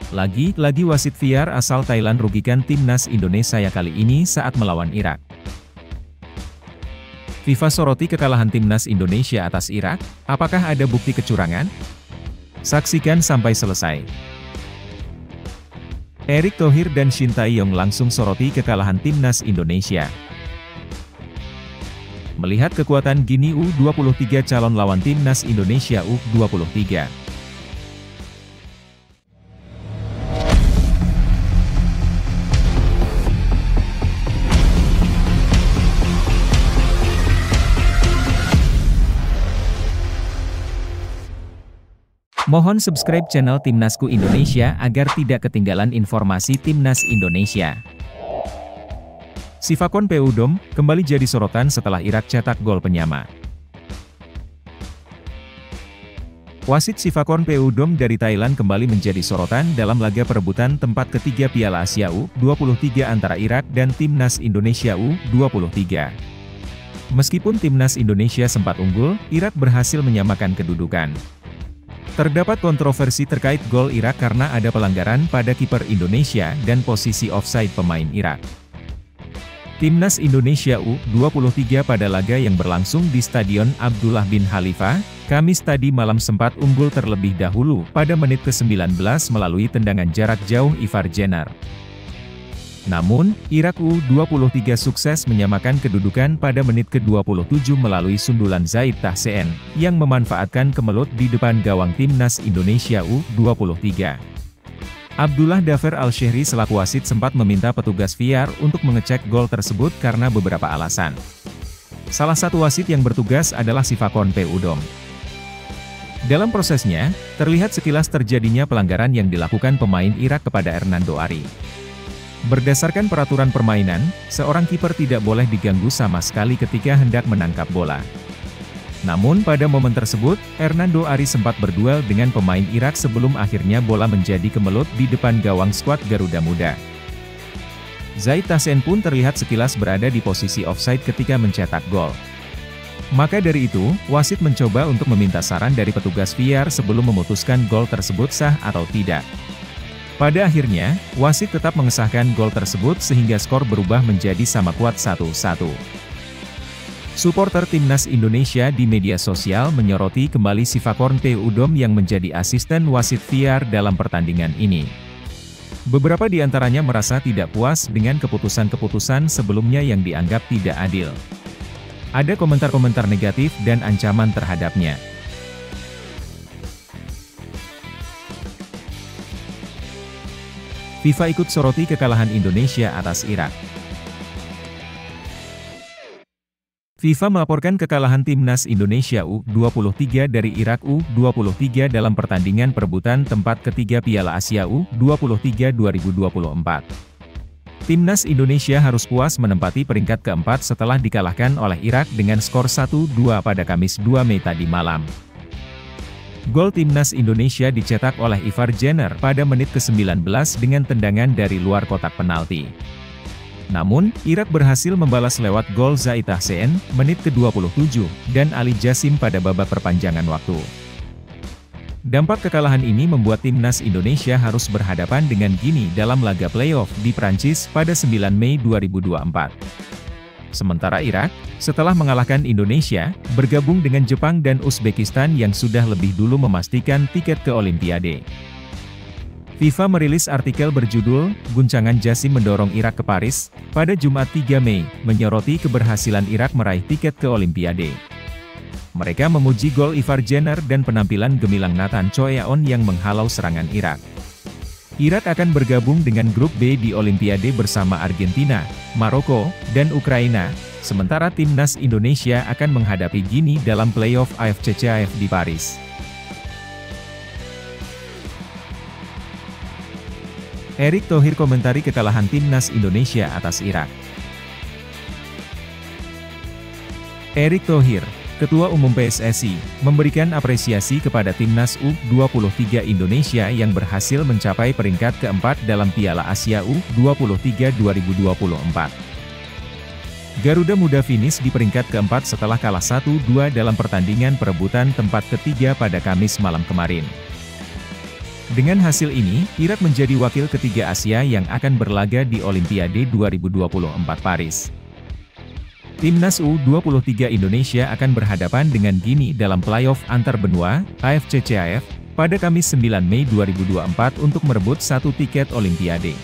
Lagi-lagi wasit VAR asal Thailand rugikan timnas Indonesia kali ini saat melawan Irak. FIFA soroti kekalahan timnas Indonesia atas Irak, apakah ada bukti kecurangan? Saksikan sampai selesai. Erick Thohir dan Shin Tae-yong langsung soroti kekalahan timnas Indonesia. Melihat kekuatan Gini U23 calon lawan timnas Indonesia U23. Mohon subscribe channel Timnasku Indonesia agar tidak ketinggalan informasi Timnas Indonesia. Sifakon Peudom kembali jadi sorotan setelah Irak cetak gol penyama. Wasit Sifakon Peudom dari Thailand kembali menjadi sorotan dalam laga perebutan tempat ketiga Piala Asia U23 antara Irak dan Timnas Indonesia U23. Meskipun Timnas Indonesia sempat unggul, Irak berhasil menyamakan kedudukan. Terdapat kontroversi terkait gol Irak karena ada pelanggaran pada kiper Indonesia dan posisi offside pemain Irak. Timnas Indonesia U23 pada laga yang berlangsung di Stadion Abdullah bin Khalifa, Kamis tadi malam sempat unggul terlebih dahulu pada menit ke-19 melalui tendangan jarak jauh Ivar Jenner. Namun, Irak U23 sukses menyamakan kedudukan pada menit ke-27 melalui sundulan Zait Tahsen, yang memanfaatkan kemelut di depan gawang timnas Indonesia U23. Abdullah Dafer Al-Shehri selaku wasit sempat meminta petugas VAR untuk mengecek gol tersebut karena beberapa alasan. Salah satu wasit yang bertugas adalah Sifakon Peudom. Dalam prosesnya, terlihat sekilas terjadinya pelanggaran yang dilakukan pemain Irak kepada Hernando Ari. Berdasarkan peraturan permainan, seorang kiper tidak boleh diganggu sama sekali ketika hendak menangkap bola. Namun pada momen tersebut, Hernando Ari sempat berduel dengan pemain Irak sebelum akhirnya bola menjadi kemelut di depan gawang skuad Garuda Muda. Zait Tahsen pun terlihat sekilas berada di posisi offside ketika mencetak gol. Maka dari itu, wasit mencoba untuk meminta saran dari petugas VAR sebelum memutuskan gol tersebut sah atau tidak. Pada akhirnya, wasit tetap mengesahkan gol tersebut sehingga skor berubah menjadi sama kuat 1-1. Suporter Timnas Indonesia di media sosial menyoroti kembali Sifakon Peudom yang menjadi asisten wasit VAR dalam pertandingan ini. Beberapa di antaranya merasa tidak puas dengan keputusan-keputusan sebelumnya yang dianggap tidak adil. Ada komentar-komentar negatif dan ancaman terhadapnya. FIFA ikut soroti kekalahan Indonesia atas Irak. FIFA melaporkan kekalahan timnas Indonesia U23 dari Irak U23 dalam pertandingan perebutan tempat ketiga Piala Asia U23 2024. Timnas Indonesia harus puas menempati peringkat keempat setelah dikalahkan oleh Irak dengan skor 1-2 pada Kamis 2 Mei tadi malam. Gol timnas Indonesia dicetak oleh Ivar Jenner pada menit ke-19 dengan tendangan dari luar kotak penalti. Namun, Irak berhasil membalas lewat gol Zait Tahsen, menit ke-27, dan Ali Jassim pada babak perpanjangan waktu. Dampak kekalahan ini membuat timnas Indonesia harus berhadapan dengan Gini dalam laga playoff di Prancis pada 9 Mei 2024. Sementara Irak, setelah mengalahkan Indonesia, bergabung dengan Jepang dan Uzbekistan yang sudah lebih dulu memastikan tiket ke Olimpiade. FIFA merilis artikel berjudul, "Guncangan Jassim mendorong Irak ke Paris," pada Jumat 3 Mei, menyoroti keberhasilan Irak meraih tiket ke Olimpiade. Mereka memuji gol Ivar Jenner dan penampilan gemilang Nathan Choeaon yang menghalau serangan Irak. Irak akan bergabung dengan grup B di Olimpiade bersama Argentina, Maroko, dan Ukraina, sementara timnas Indonesia akan menghadapi Gini dalam playoff AFC CAF di Paris. Erick Thohir komentari kekalahan timnas Indonesia atas Irak. Erick Thohir, Ketua Umum PSSI, memberikan apresiasi kepada timnas U23 Indonesia yang berhasil mencapai peringkat keempat dalam Piala Asia U23 2024. Garuda Muda finish di peringkat keempat setelah kalah 1-2 dalam pertandingan perebutan tempat ketiga pada Kamis malam kemarin. Dengan hasil ini, Irak menjadi wakil ketiga Asia yang akan berlaga di Olimpiade 2024 Paris. Timnas U23 Indonesia akan berhadapan dengan Guinea dalam playoff antar benua, AFC-CAF, pada Kamis 9 Mei 2024 untuk merebut satu tiket Olimpiade.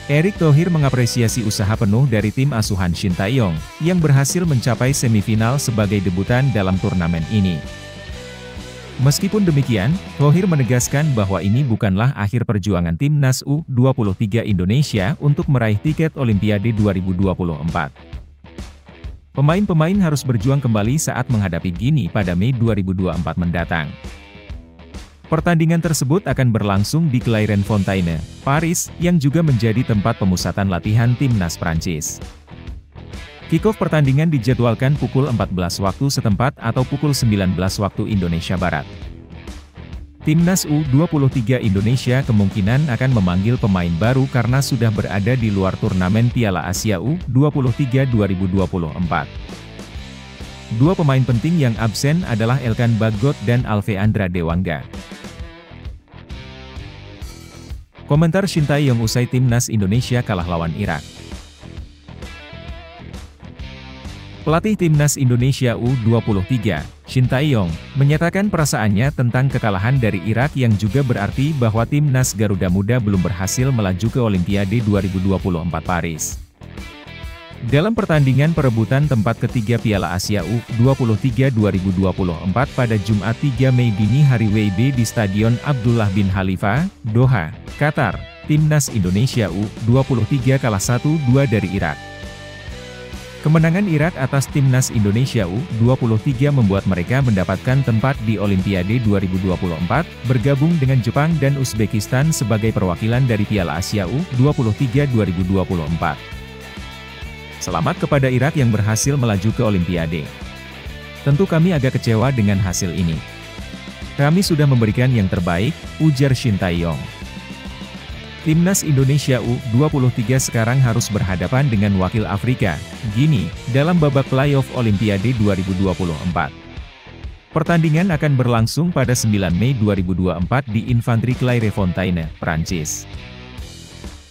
Erick Thohir mengapresiasi usaha penuh dari tim asuhan Shin Tae-yong, yang berhasil mencapai semifinal sebagai debutan dalam turnamen ini. Meskipun demikian, Thohir menegaskan bahwa ini bukanlah akhir perjuangan timnas U23 Indonesia untuk meraih tiket Olimpiade 2024. Pemain-pemain harus berjuang kembali saat menghadapi Guinea pada Mei 2024 mendatang. Pertandingan tersebut akan berlangsung di Clairefontaine, Paris, yang juga menjadi tempat pemusatan latihan timnas Prancis. Kick-off pertandingan dijadwalkan pukul 14 waktu setempat atau pukul 19 waktu Indonesia Barat. Timnas U23 Indonesia kemungkinan akan memanggil pemain baru karena sudah berada di luar turnamen Piala Asia U23 2024. Dua pemain penting yang absen adalah Elkan Bagot dan Alvendra Dewangga. Komentar Shin Tae-yong usai timnas Indonesia kalah lawan Irak. Pelatih timnas Indonesia U23, Shin Tae-yong, menyatakan perasaannya tentang kekalahan dari Irak yang juga berarti bahwa timnas Garuda Muda belum berhasil melaju ke Olimpiade 2024 Paris. Dalam pertandingan perebutan tempat ketiga Piala Asia U23 2024 pada Jumat 3 Mei dini hari WIB di Stadion Abdullah bin Khalifa, Doha, Qatar, timnas Indonesia U23 kalah 1-2 dari Irak. Kemenangan Irak atas timnas Indonesia U23 membuat mereka mendapatkan tempat di Olimpiade 2024, bergabung dengan Jepang dan Uzbekistan sebagai perwakilan dari Piala Asia U23 2024. Selamat kepada Irak yang berhasil melaju ke Olimpiade. Tentu kami agak kecewa dengan hasil ini. Kami sudah memberikan yang terbaik, ujar Shin Tae-yong. Timnas Indonesia U23 sekarang harus berhadapan dengan wakil Afrika, Guinea, dalam babak playoff Olimpiade 2024. Pertandingan akan berlangsung pada 9 Mei 2024 di Infantry Clairefontaine, Prancis.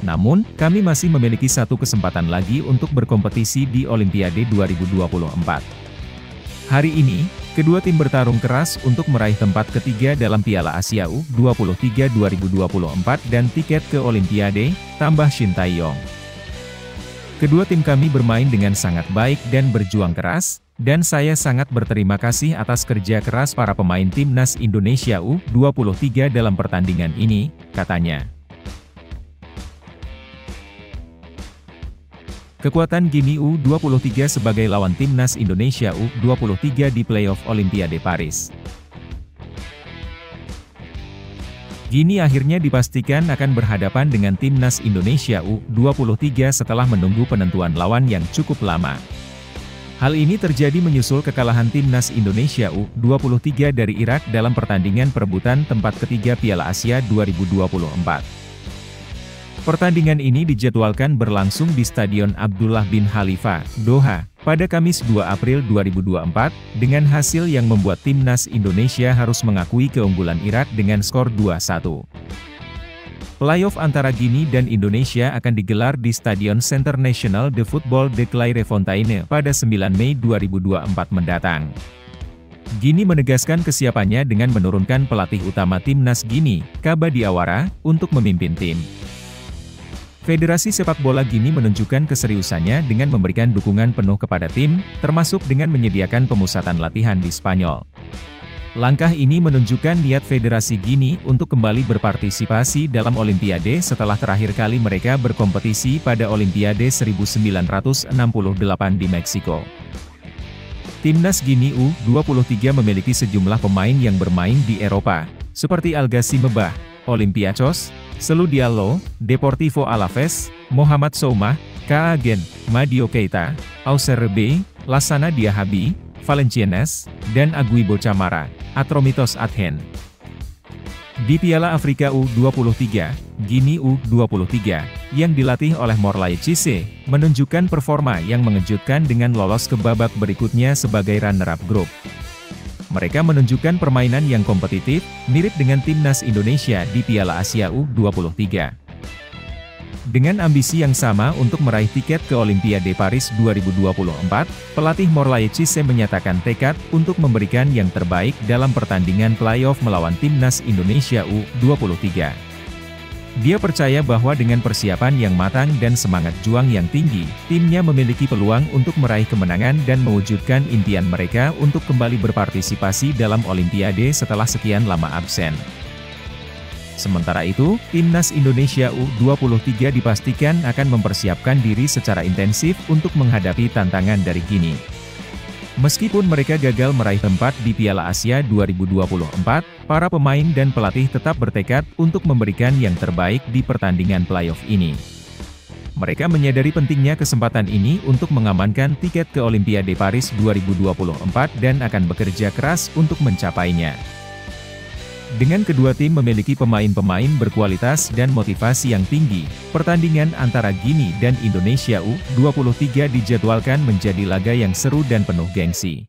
Namun, kami masih memiliki satu kesempatan lagi untuk berkompetisi di Olimpiade 2024. Hari ini, kedua tim bertarung keras untuk meraih tempat ketiga dalam Piala Asia U23 2024 dan tiket ke Olimpiade, tambah Shin Tae-yong. Kedua tim kami bermain dengan sangat baik dan berjuang keras, dan saya sangat berterima kasih atas kerja keras para pemain timnas Indonesia U23 dalam pertandingan ini, katanya. Kekuatan Guinea U23 sebagai lawan timnas Indonesia U23 di playoff Olimpiade Paris. Guinea akhirnya dipastikan akan berhadapan dengan timnas Indonesia U23 setelah menunggu penentuan lawan yang cukup lama. Hal ini terjadi menyusul kekalahan timnas Indonesia U23 dari Irak dalam pertandingan perebutan tempat ketiga Piala Asia 2024. Pertandingan ini dijadwalkan berlangsung di Stadion Abdullah bin Khalifa, Doha, pada Kamis 2 April 2024, dengan hasil yang membuat timnas Indonesia harus mengakui keunggulan Irak dengan skor 2-1. Playoff antara Guinea dan Indonesia akan digelar di Stadion Centre National de Football de Clairefontaine pada 9 Mei 2024 mendatang. Guinea menegaskan kesiapannya dengan menurunkan pelatih utama timnas Guinea, Kaba Diawara, untuk memimpin tim. Federasi Sepak Bola Guinea menunjukkan keseriusannya dengan memberikan dukungan penuh kepada tim, termasuk dengan menyediakan pemusatan latihan di Spanyol. Langkah ini menunjukkan niat Federasi Guinea untuk kembali berpartisipasi dalam Olimpiade setelah terakhir kali mereka berkompetisi pada Olimpiade 1968 di Meksiko. Timnas Guinea U23 memiliki sejumlah pemain yang bermain di Eropa, seperti Al-Ghazi Mebah, Olympiacos, Selu Diallo, Deportivo Alaves, Mohamed Soumah, Kaagen, Madio Keita, Auxerre B, Lassana Diahabi, Valenciennes, dan Aguibo Camara, Atromitos Adhen. Di Piala Afrika U23, Guinea U23, yang dilatih oleh Morlaye Cisse, menunjukkan performa yang mengejutkan dengan lolos ke babak berikutnya sebagai runner-up grup. Mereka menunjukkan permainan yang kompetitif, mirip dengan timnas Indonesia di Piala Asia U23. Dengan ambisi yang sama untuk meraih tiket ke Olimpiade Paris 2024, pelatih Morlaye Cisse menyatakan tekad untuk memberikan yang terbaik dalam pertandingan playoff melawan timnas Indonesia U23. Dia percaya bahwa dengan persiapan yang matang dan semangat juang yang tinggi, timnya memiliki peluang untuk meraih kemenangan dan mewujudkan impian mereka untuk kembali berpartisipasi dalam Olimpiade setelah sekian lama absen. Sementara itu, timnas Indonesia U23 dipastikan akan mempersiapkan diri secara intensif untuk menghadapi tantangan dari Guinea. Meskipun mereka gagal meraih tempat di Piala Asia 2024, para pemain dan pelatih tetap bertekad untuk memberikan yang terbaik di pertandingan playoff ini. Mereka menyadari pentingnya kesempatan ini untuk mengamankan tiket ke Olimpiade Paris 2024 dan akan bekerja keras untuk mencapainya. Dengan kedua tim memiliki pemain-pemain berkualitas dan motivasi yang tinggi, pertandingan antara Guinea dan Indonesia U23 dijadwalkan menjadi laga yang seru dan penuh gengsi.